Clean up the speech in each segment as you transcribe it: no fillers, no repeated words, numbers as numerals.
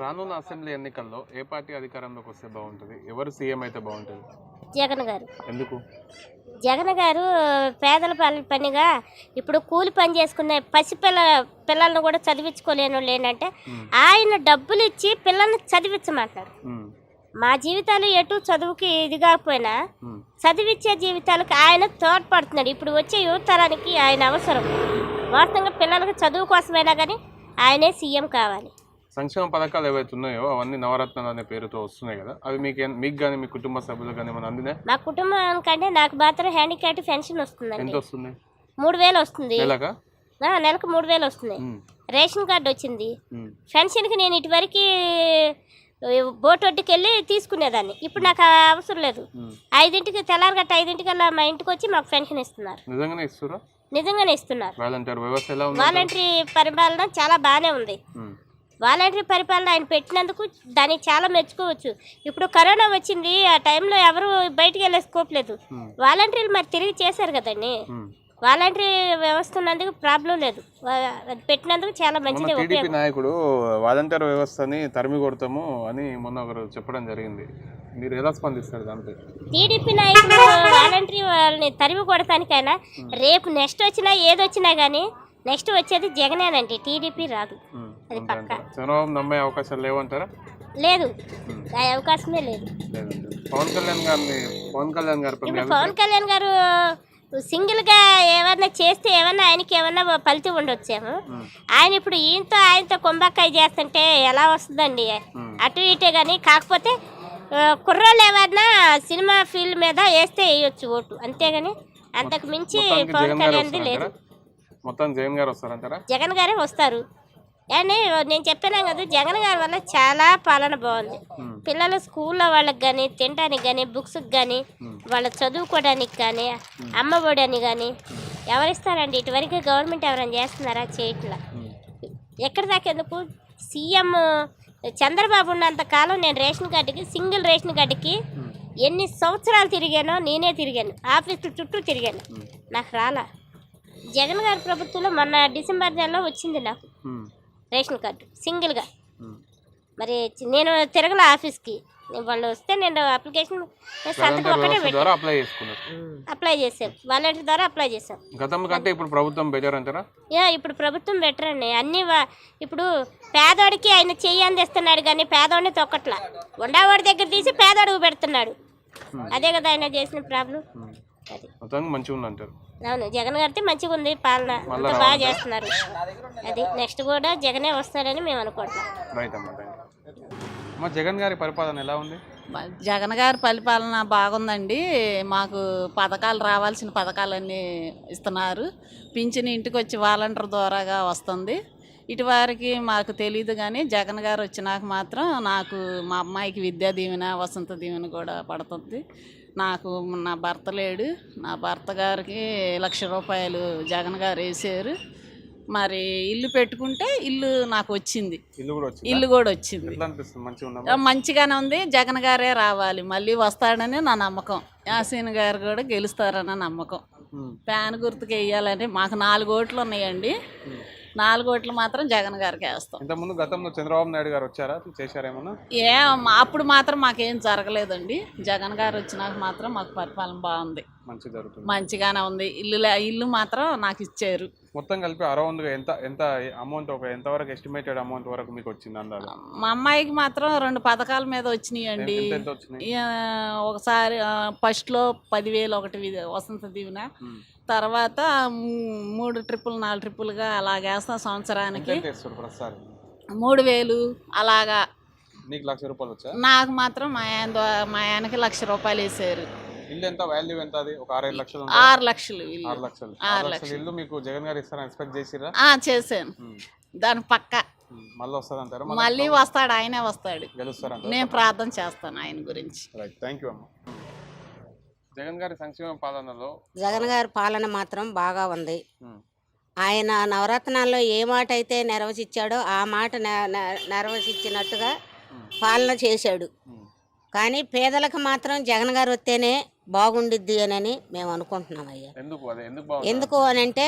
రానున్న అసెంబ్లీ ఎన్నికల్లో ఏ పార్టీ అధికారంలోకి వస్తే బాగుంటుంది? ఎవరు సీఎం అయితే బాగుంటుంది? జగన్ గారు. ఎందుకు? జగన్ గారు పేదల పనిగా ఇప్పుడు కూలి పని చేసుకునే పిల్లలను కూడా చదివించుకోలేని వాళ్ళు ఏంటంటే ఆయన డబ్బులు ఇచ్చి పిల్లల్ని చదివించమంటారు. మా జీవితాలు ఎటు చదువుకి ఇది కాకపోయినా చదివించే జీవితాలకు ఆయన తోడ్పడుతున్నాడు. ఇప్పుడు వచ్చే యువతరానికి ఆయన అవసరం. వాస్తవంగా పిల్లలకు చదువు కోసమైనా కానీ ఆయనే సీఎం కావాలి. సంక్షేమ పథకాలు ఏవైతే ఉన్నాయో అవన్నీ నవరత్నాలు అనే పేరుతో వస్తున్నాయి కదా, అవి మీకు కానీ మీ కుటుంబ సభ్యులకు కానీ ఏమైనా అందినాయి? మా కుటుంబానికంటే నాకు మాత్రం హ్యాండిక్యాప్ట్ పెన్షన్ వస్తుందండి. ఎంత వస్తుంది? 3000 వస్తుంది. నెలకు 3000 వస్తుంది. రేషన్ కార్డు వచ్చింది. పెన్షన్కి నేను ఇటువరకు బోటొడ్డుకి వెళ్ళి తీసుకునేదాన్ని. ఇప్పుడు నాకు అవసరం లేదు. 5ంటికి తెల్లారగట్ట 5ంటికల్లా మా ఇంటికి వచ్చి మాకు పెన్షన్ ఇస్తున్నారు. నిజంగానే ఇస్తున్నారు. వాలంటరీ పరిపాలన చాలా బాగానే ఉంది. వాలంటరీ పరిపాలన ఆయన పెట్టినందుకు దాన్ని చాలా మెచ్చుకోవచ్చు. ఇప్పుడు కరోనా వచ్చింది, ఆ టైంలో ఎవరు బయటికి వెళ్ళే స్కోప్ లేదు. వాలంటీర్లు మరి తిరిగి చేశారు కదండి. వాలంటరీ వ్యవస్థ ఉన్నందుకు ప్రాబ్లం లేదు. అది పెట్టినందుకు చాలా మంచిది. టీడీపీ నాయకుడు వాలంటీర్ వ్యవస్థని తరిమి కొడతాము అని మొన్న ఒకరు చెప్పడం జరిగింది. మీరు ఎలా స్పందిస్తారు దాంట్లో? టీడీపీ నాయకుడు వాలంటరీ వాళ్ళని తరిమి కొడతానికైనా రేపు నెక్స్ట్ వచ్చినా ఏదొచ్చినా కానీ నెక్స్ట్ వచ్చేది జగనేనండి, టీడీపీ రాదు. అది పక్కా. చంద్రబాబు నమ్మే అవకాశాలు లేవంటారా? లేదు, ఆ అవకాశమే లేదు. పవన్ కళ్యాణ్ గారు సింగిల్గా ఏమన్నా చేస్తే ఏమన్నా ఆయనకి ఏమన్నా ఫలితం ఉండొచ్చేమో. ఆయన ఇప్పుడు ఆయనతో కుంభకాయ చేస్తుంటే ఎలా వస్తుందండి? అటు ఇటే కానీ కాకపోతే కుర్రోళ్ళు ఏమన్నా సినిమా ఫీల్డ్ మీద వేస్తే వేయొచ్చు ఓటు, అంతేగాని అంతకు మించి పవన్ కళ్యాణ్ది లేదు. మొత్తం జగన్ గారు వస్తారంటారా? జగన్ గారే వస్తారు. అని నేను చెప్పాను కదా, జగన్ గారి వల్ల చాలా పాలన బాగుంది. పిల్లల స్కూల్లో వాళ్ళకి కానీ తినడానికి కానీ బుక్స్కి కానీ వాళ్ళ చదువుకోవడానికి కానీ అమ్మఒడి అని కానీ ఎవరిస్తారండి? ఇటువరకు గవర్నమెంట్ ఎవరైనా చేస్తున్నారా? చేయట్లా. ఎక్కడి దాకా ఎందుకు? సీఎం చంద్రబాబు ఉన్నంత కాలం నేను రేషన్ కార్డుకి, సింగిల్ రేషన్ కార్డుకి ఎన్ని సంవత్సరాలు తిరిగానో నేనే తిరిగాను. ఆఫీసులు చుట్టూ తిరిగాను, నాకు రాలా. జగన్ గారి ప్రభుత్వంలో మొన్న డిసెంబర్ నెలలో వచ్చింది నాకు రేషన్ కార్డు సింగిల్గా. మరి నేను తిరగల ఆఫీస్కి, వాళ్ళు వస్తే నేను అప్లికేషన్ సంతకం ఒకటే అప్లై చేశాను. వాలంటీర్ ద్వారా అప్లై చేశాను. ఇప్పుడు ప్రభుత్వం బెటర్ అంటారా? ఇప్పుడు ప్రభుత్వం బెటర్ అండి. అన్ని ఇప్పుడు పేదోడికి ఆయన చెయ్యి అందిస్తున్నాడు కానీ పేదోడిని తొక్కట్లా. ఉండేవాడి దగ్గర తీసి పేదోడికి పెడుతున్నాడు. అదే కదా ఆయన చేసిన ప్రాబ్లం. అది మంచిగా ఉంది అంటారు. అవును, జగన్ గారితో మంచిగా ఉంది పాలన, అంత బాగా చేస్తున్నారు. అది నెక్స్ట్ కూడా జగనే వస్తారని మేము అనుకుంటున్నాం. జగన్ గారి పరిపాలన ఎలా ఉంది? జగన్ గారి పరిపాలన బాగుందండి. మాకు పథకాలు రావాల్సిన పథకాలన్నీ ఇస్తున్నారు. పింఛన్ ఇంటికి వచ్చి వాలంటీర్ ద్వారాగా వస్తుంది. ఇటువారికి మాకు తెలియదు కానీ జగన్ గారు వచ్చినాక మాత్రం నాకు మా అమ్మాయికి విద్యా దీవెన, వసంత దీవెన కూడా పడుతుంది. నాకు నా భర్త లేడు. నా భర్త గారికి ₹1,00,000 జగన్ గారు వేసారు. మరి ఇల్లు పెట్టుకుంటే ఇల్లు నాకు వచ్చింది. ఇల్లు కూడా వచ్చింది. మంచిగానే ఉంది. జగన్ గారే రావాలి, మళ్ళీ వస్తాడని నా నమ్మకం. యాసీన్ గారు కూడా గెలుస్తారన్న నమ్మకం. ఫ్యాన్ గుర్తుకు వేయాలని మాకు 4 ఓట్లు ఉన్నాయండి. 4 ఓట్లు మాత్రం జగన్ గారికి వేస్తాం. ఇంతకుముందు గతంలో చంద్రబాబు నాయుడు గారు వచ్చారా, చేశారేమన్నా? అప్పుడు మాత్రం మాకేం జరగలేదండి. జగన్ గారు వచ్చినాక మాత్రం మాకు పరిపాలన బాగుంది, మంచిగానే ఉంది. ఇల్లు మాత్రం నాకు ఇచ్చారు. మొత్తం కలిపి అరౌండ్గా ఎంత అమౌంట్, ఎంతవరకు ఎస్టిమేటెడ్ అమౌంట్ వరకు మీకు వచ్చింది అందాజ? మా అమ్మాయికి మాత్రం 2 పథకాల మీద వచ్చినాయండి. ఒకసారి ఫస్ట్లో 10,000 ఒకటి వసంత దీవెన, తర్వాత 3 ట్రిప్పులు 4 ట్రిప్పులుగా అలాగేస్తాం. సంవత్సరానికి 3,000 అలాగా. నాకు మాత్రం మా ఆయనకి ₹1,00,000 వేసారు. ఇల్లు ఎంత వాల్యూ ఎంత? అది ఒక 6 లక్షలు. 6 లక్షలు. 6 లక్షలు ఇల్లు మీకు జగన్ గారు ఇస్తారని ఎక్స్పెక్ట్ చేసిరా? చేశాను. దాని పక్క మళ్ళీ వస్తారంటారా? మళ్ళీ వస్తాడు, ఆయనే వస్తాడు. గెలుస్తారంట. నేను ప్రార్థన చేస్తాను ఆయన గురించి. థ్యాంక్ యూ అమ్మ. జగన్ గారి సంక్షేమ పాలనలో జగన్ గారి పాలన మాత్రం బాగా ఉంది. ఆయన నవరత్నాల్లో ఏ మాట అయితే నెరవేర్చాడో ఆ మాట నెరవేర్చినట్టుగా పాలన చేశాడు. కానీ పేదలకు మాత్రం జగన్ గారు వస్తేనే బాగుండిద్ది అని మేము అనుకుంటున్నాం అయ్యా. ఎందుకు అని అంటే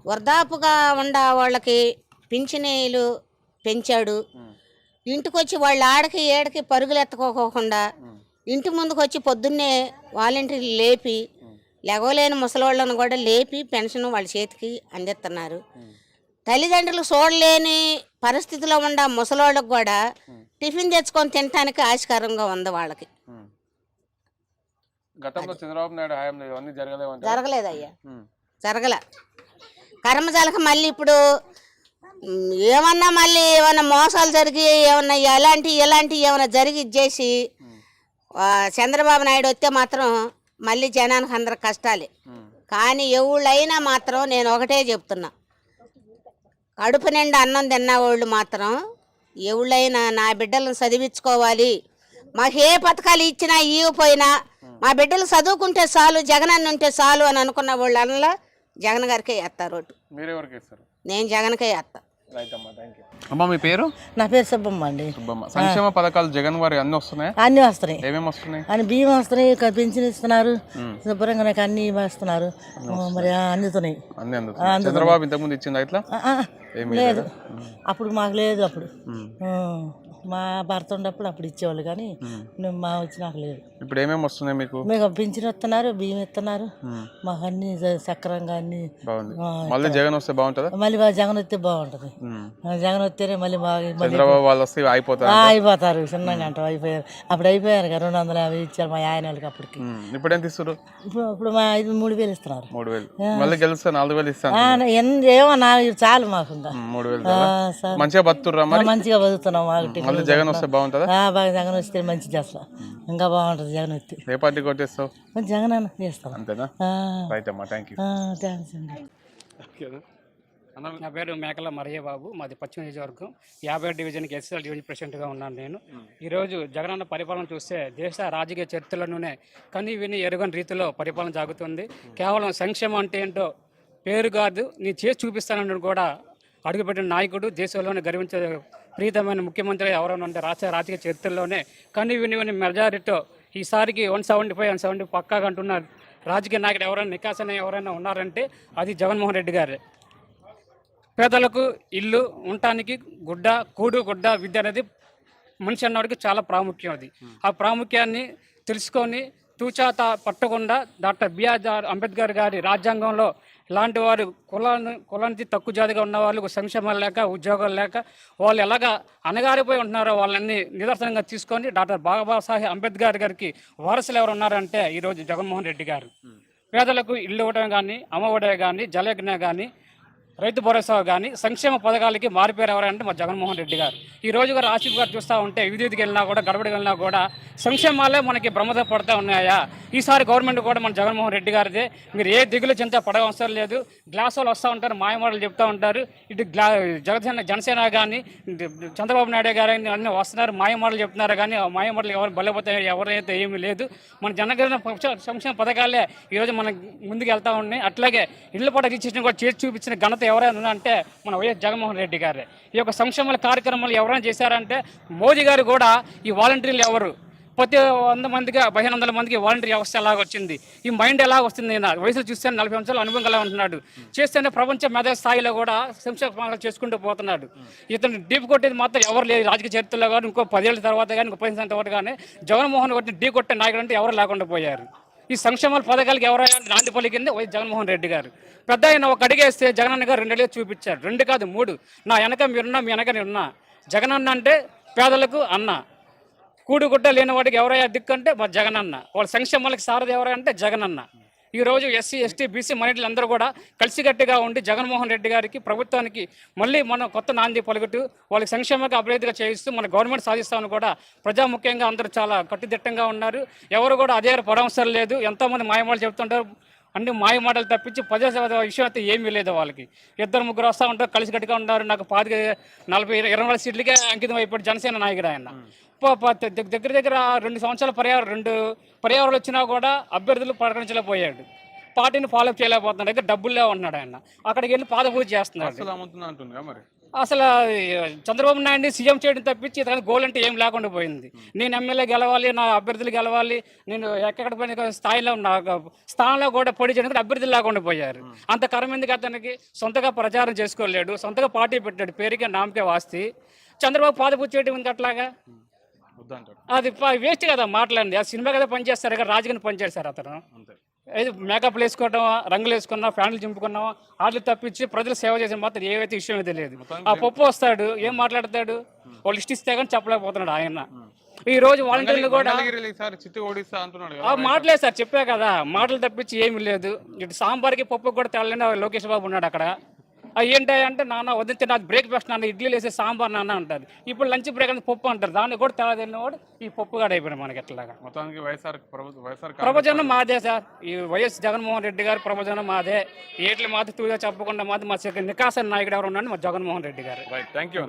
వృద్ధాపుగా ఉండే వాళ్ళకి పింఛనీలు పెంచాడు. ఇంటికొచ్చి వాళ్ళు ఆడకి ఏడకి పరుగులు ఎత్తుకోకుండా ఇంటి ముందుకు వచ్చి పొద్దున్నే వాలంటీర్లు లేపి లెగవలేని ముసలోళ్ళను కూడా లేపి పెన్షన్ వాళ్ళ చేతికి అందిస్తున్నారు. తల్లిదండ్రులు చూడలేని పరిస్థితిలో ఉన్న ముసలోళ్ళకు కూడా టిఫిన్ తెచ్చుకొని తినడానికి ఆస్కారంగా ఉంది వాళ్ళకి. గతంలో చంద్రబాబు నాయుడు హయాంలో ఇవన్నీ జరగలేవంటే జరగలేదయ్యా, జరగల. కర్మజాలకు మళ్ళీ ఇప్పుడు ఏమన్నా మళ్ళీ ఏమన్నా మోసాలు జరిగి ఏమన్నా ఇలాంటి ఏమన్నా జరిగి ఇచ్చేసి చంద్రబాబు నాయుడు వస్తే మాత్రం మళ్ళీ జనానికి అందరు కష్టాలే. కానీ ఎవళ్ళైనా మాత్రం నేను ఒకటే చెప్తున్నా, కడుపు నిండా అన్నం తిన్నవాళ్ళు మాత్రం ఎవళ్ళైనా నా బిడ్డలను చదివించుకోవాలి, మాకు ఏ పథకాలు ఇచ్చినా ఇవ్వపోయినా మా బిడ్డలు చదువుకుంటే చాలు, జగనన్న ఉంటే చాలు అని అనుకున్న వాళ్ళు అందులో జగన్ గారికే వేస్తారు ఓటు. మీరెవరికి ఇస్తారు? నేను జగన్కే వేస్తా. అమ్మా మీ పేరు? నా పేరు సుబ్బమ్మ అండి. సుబ్బమ్మ. సంక్షేమ పథకాలు జగన్ వారి అన్ని వస్తున్నాయి? అన్నీ వస్తున్నాయి. ఏమేమి వస్తున్నాయి? అని బియ్యం వస్తున్నాయి, పెన్షన్ ఇస్తున్నారు, శుభ్రంగా నాకు అన్ని వస్తున్నారు, మరి అందుతున్నాయి. అన్ని అందుతున్నాయి. చంద్రబాబు ఇంతకుముందు ఇచ్చిందా ఇట్లా? లేదు, అప్పుడు మాకు లేదు. అప్పుడు మా భర్త ఉన్నప్పుడు అప్పుడు ఇచ్చేవాళ్ళు, కానీ మా వచ్చి నాకు లేదు. ఇప్పుడు ఏమేమి వస్తున్నాయి మీకు? మీకు పింఛన్ ఇస్తున్నారు, బియ్యం ఇస్తున్నారు, మాకు అన్ని సక్రంగా అన్ని బాగుంది. మళ్ళీ జగన్ వస్తే బాగుంటుందా? మళ్ళీ జగన్ వస్తే బాగుంటది. జగన్ వస్తేనే మళ్ళీ చంద్రబాబు వాళ్ళు వస్తే అయిపోతారు. చిన్నగా అంటారు అయిపోయారు. అప్పుడు అయిపోయారు కదా, 250 ఇచ్చారు మా ఆయన వాళ్ళకి అప్పటికి. ఇప్పుడు ఎంత ఇస్తారు? ఇప్పుడు మా 3,000 ఇస్తున్నారు. 3,000 మళ్ళీ గెలిస్తే 4,000 ఇస్తాను. ఏమో చాలు మాకు. 3,000 మంచిగా బతుకుతుర్రా? మంచిగా బతుకుతున్నాం. మళ్ళీ జగన్ వస్తే బాగుంటుందా? బాగా జగన్ వస్తే మంచిది, అసలు ఇంకా బాగుంటది జగన్ వస్తే. ఏ పార్టీ కొట్టేస్తావు? జగన్ అన్న చేస్తాం. అంతేనా? రైట్ అమ్మా, థ్యాంక్ యూ. థ్యాంక్స్ అండి. నా పేరు మేకల మరయ్య బాబు, మాది పశ్చిమ నియోజకవర్గం 50 డివిజన్కి ఎస్ఎల్ డివిజన్ ప్రెసిడెంట్గా ఉన్నాను నేను. ఈరోజు జగనన్న పరిపాలన చూస్తే దేశ రాజకీయ చరిత్రలోనే కని విని ఎరుగని రీతిలో పరిపాలన సాగుతుంది. కేవలం సంక్షేమం అంటే ఏంటో పేరు కాదు, నీ చేసి చూపిస్తానని కూడా అడుగుపెట్టిన నాయకుడు, దేశంలోనే గర్వించే ప్రీతమైన ముఖ్యమంత్రి ఎవరైనా ఉంటే రాజకీయ చరిత్రలోనే కని విని మెజారిటీతో ఈసారికి 175, 170 పక్కాగా అంటున్నారు. రాజకీయ నాయకుడు ఎవరైనా నికాసన ఎవరైనా ఉన్నారంటే అది జగన్మోహన్ రెడ్డి గారే. పేదలకు ఇల్లు, ఉండటానికి గుడ్డ, గుడ్డ, విద్య అనేది మనిషి అన్నవాడికి చాలా ప్రాముఖ్యం. అది ఆ ప్రాముఖ్యాన్ని తెలుసుకొని తూచాత పట్టకుండా డాక్టర్ బిఆర్ అంబేద్కర్ గారి రాజ్యాంగంలో ఇలాంటి వారు కులానికి తక్కువ జాతిగా ఉన్న వాళ్ళకు సంక్షేమాలు లేక, ఉద్యోగాలు లేక వాళ్ళు ఎలాగా అనగారిపోయి ఉంటున్నారో వాళ్ళని నిదర్శనంగా తీసుకొని డాక్టర్ బాబాసాహెబ్ అంబేద్కర్ గారికి వారసులు ఎవరు ఉన్నారంటే ఈరోజు జగన్మోహన్ రెడ్డి గారు. పేదలకు ఇల్లు ఇవ్వడం కానీ, అమ్మఒడే కానీ, జలయజ్ఞ కానీ, రైతు భరోసా కానీ సంక్షేమ పథకాలకి మారిపోయారు ఎవరంటే మా జగన్మోహన్ రెడ్డి గారు. ఈ రోజు గారు ఆసిఫ్ గారు చూస్తూ ఉంటే వీధికి వెళ్ళినా కూడా, గడబడికి వెళ్ళినా కూడా సంక్షేమాలే మనకి బ్రహ్మద పడుతూ ఉన్నాయా. ఈసారి గవర్నమెంట్ కూడా మన జగన్మోహన్ రెడ్డి గారిదే. మీరు ఏ దిగులు చింత పడవసరం లేదు. గ్లాస్ వాళ్ళు వస్తూ ఉంటారు, మాయమాటలు చెప్తూ ఉంటారు. ఇటు జనసేన కానీ చంద్రబాబు నాయుడు గారు అన్నీ వస్తున్నారు, మాయమాటలు చెప్తున్నారు. కానీ ఆ మాయమాటలు ఎవరు బలపోతాయో ఎవరైతే ఏమీ లేదు. మన జనగణన సంక్షేమ పథకాలే ఈరోజు మనకి ముందుకు వెళ్తూ ఉన్నాయి. అట్లాగే ఇళ్ల పట్ల రిజిస్ట్రేషన్ కూడా చేసి చూపించిన ఘనత ఎవరైనా అంటే మన వైఎస్ జగన్మోహన్ రెడ్డి గారే. ఈ యొక్క సంక్షేమ కార్యక్రమాలు ఎవరైనా చేశారంటే మోదీ గారు కూడా. ఈ వాలంటీర్లు ఎవరు? ప్రతి 100 మందికి 1500 మందికి వాలంటీర్ వ్యవస్థ ఎలాగ వచ్చింది, ఈ మైండ్ ఎలాగ వస్తుంది? వయసులో చూస్తే 40 సంవత్సరాలు అనుభవం కలా ఉంటున్నాడు. చేస్తేనే ప్రపంచ మేధా స్థాయిలో కూడా సంక్షేమ చేసుకుంటూ పోతున్నాడు. ఇతను డీప్ కొట్టేది మాత్రం ఎవరు లేదు రాజకీయ చరిత్రలో కానీ, ఇంకో 10 ఏళ్ళ తర్వాత కానీ, ఇంకో 15 తర్వాత కానీ జగన్మోహన్ రెడ్డి డీ కొట్టే నాయకుడు అంటే ఎవరు లేకుండా పోయారు. ఈ సంక్షేమ పథకాలకి ఎవరైనా నాంది పలికింది వైఎస్ జగన్మోహన్ రెడ్డి గారు. పెద్ద ఆయన ఒక అడిగేస్తే జగనన్న గారు 2 ఏళ్ళు చూపించారు. 2 కాదు 3. నా వెనక మీరున్నా, మీ వెనక నేనున్నా. జగనన్న అంటే పేదలకు అన్న, కూడుగుడ్డ లేని వాడికి ఎవరైనా దిక్కు అంటే మా జగనన్న. వాళ్ళ సంక్షేమాలకు సారథి ఎవరంటే జగనన్న. ఈరోజు ఎస్సీ, ఎస్టీ, బీసీ మైనారిటీలు అందరూ కూడా కలిసికట్టుగా ఉండి జగన్మోహన్ రెడ్డి గారికి, ప్రభుత్వానికి మళ్ళీ మనం కొత్త నాంది పలుకుతూ వాళ్ళకి సంక్షేమంగా అభివృద్ధిగా చేయిస్తూ మన గవర్నమెంట్ సాధిస్తామని కూడా ప్రజాముఖ్యంగా అందరూ చాలా కట్టుదిట్టంగా ఉన్నారు. ఎవరు కూడా అదే పడవసరం లేదు. ఎంతోమంది మాయమాటలు చెప్తుంటారు, అన్ని మాయ మాటలు తప్పించి ప్రజా విషయం అయితే ఏమీ లేదు. వాళ్ళకి 2-3 వస్తూ ఉంటారు, కలిసికట్టుగా ఉన్నారు. నాకు 40-20 సీట్లకే అంకితం అయిపోయి జనసేన నాయకుడు ఆయన. దగ్గర 2 సంవత్సరాల పర్యావరణలు వచ్చినా కూడా అభ్యర్థులు ప్రకటించలేకపోయాడు. పార్టీని ఫాలో అప్ చేయలేకపోతున్నాడు. దగ్గర డబ్బులే ఉన్నాడు ఆయన. అక్కడికి వెళ్ళి పాదపూజ చేస్తున్నాడు. అసలు చంద్రబాబు నాయుడిని సీఎం చేయడం తప్పించి ఇతర గోల్ అంటే ఏం లేకుండా పోయింది. నేను ఎమ్మెల్యే గెలవాలి, నా అభ్యర్థులు గెలవాలి, నేను ఎక్కడ స్థానంలో కూడా పోటీ చేయడానికి అభ్యర్థులు లేకుండా పోయారు. అంత కరం ఎందుకు అతనికి? సొంతగా ప్రచారం చేసుకోలేడు, సొంతగా పార్టీ పెట్టాడు, పేరుకే నామకే వాస్తి. చంద్రబాబు పాదపూజ చేయడం ఉంది అట్లాగా. వద్దంటారు అది వేస్ట్ కదా మాట్లాడింది. ఆ సినిమా కదా పనిచేస్తారు కదా, రాజుగారిని పనిచేస్తారు అతను. అంతే. ఏది మేకప్లు వేసుకోవడం, రంగులు వేసుకున్నాం, ఫ్యాన్లు చింపుకున్నాం, వాటిని తప్పించి ప్రజలు సేవ చేసిన మాత్రం ఏవైతే విషయం అయితే లేదు. ఆ పప్పు వస్తాడు, ఏం మాట్లాడతాడు, వాళ్ళు లిస్ట్ ఇస్తే కానీ చెప్పలేకపోతున్నాడు ఆయన. ఈ రోజు వాలంటీర్లు కూడా మంగళగిరిలో ఈసారి చిత్తు ఓడిస్తా అంటున్నాడు కదా. మాటలే సార్, చెప్పా కదా, మాటలు తప్పించి ఏమీ లేదు. ఇటు సాంబార్కి పప్పు కూడా తెల్లని లోకేష్ బాబు ఉన్నాడు అక్కడ. అవి ఏంటంటే నాన్న వదిలితే నాకు బ్రేక్ఫాస్ట్ నాన్న ఇడ్లీలు వేసే సాంబార్ నాన్న అంటారు. ఇప్పుడు లంచ్ బ్రేక్ అంటే పప్పు అంటారు. దాన్ని కూడా తెల్లదిన్న వాడు ఈ పప్పు కూడా అయిపోయాడు మనకి. ఎట్లాగా మొత్తానికి వైఎస్ఆర్ ప్రవచనం మాదే సార్. ఈ వైఎస్ జగన్మోహన్ రెడ్డి గారు ప్రవచనం మాదే. ఏట్లు మాది తూగా చెప్పకుండా మాది మా నికాసన్ నాయకుడు ఎవరు ఉన్నాడు మా జగన్మోహన్ రెడ్డి గారు. Thank you.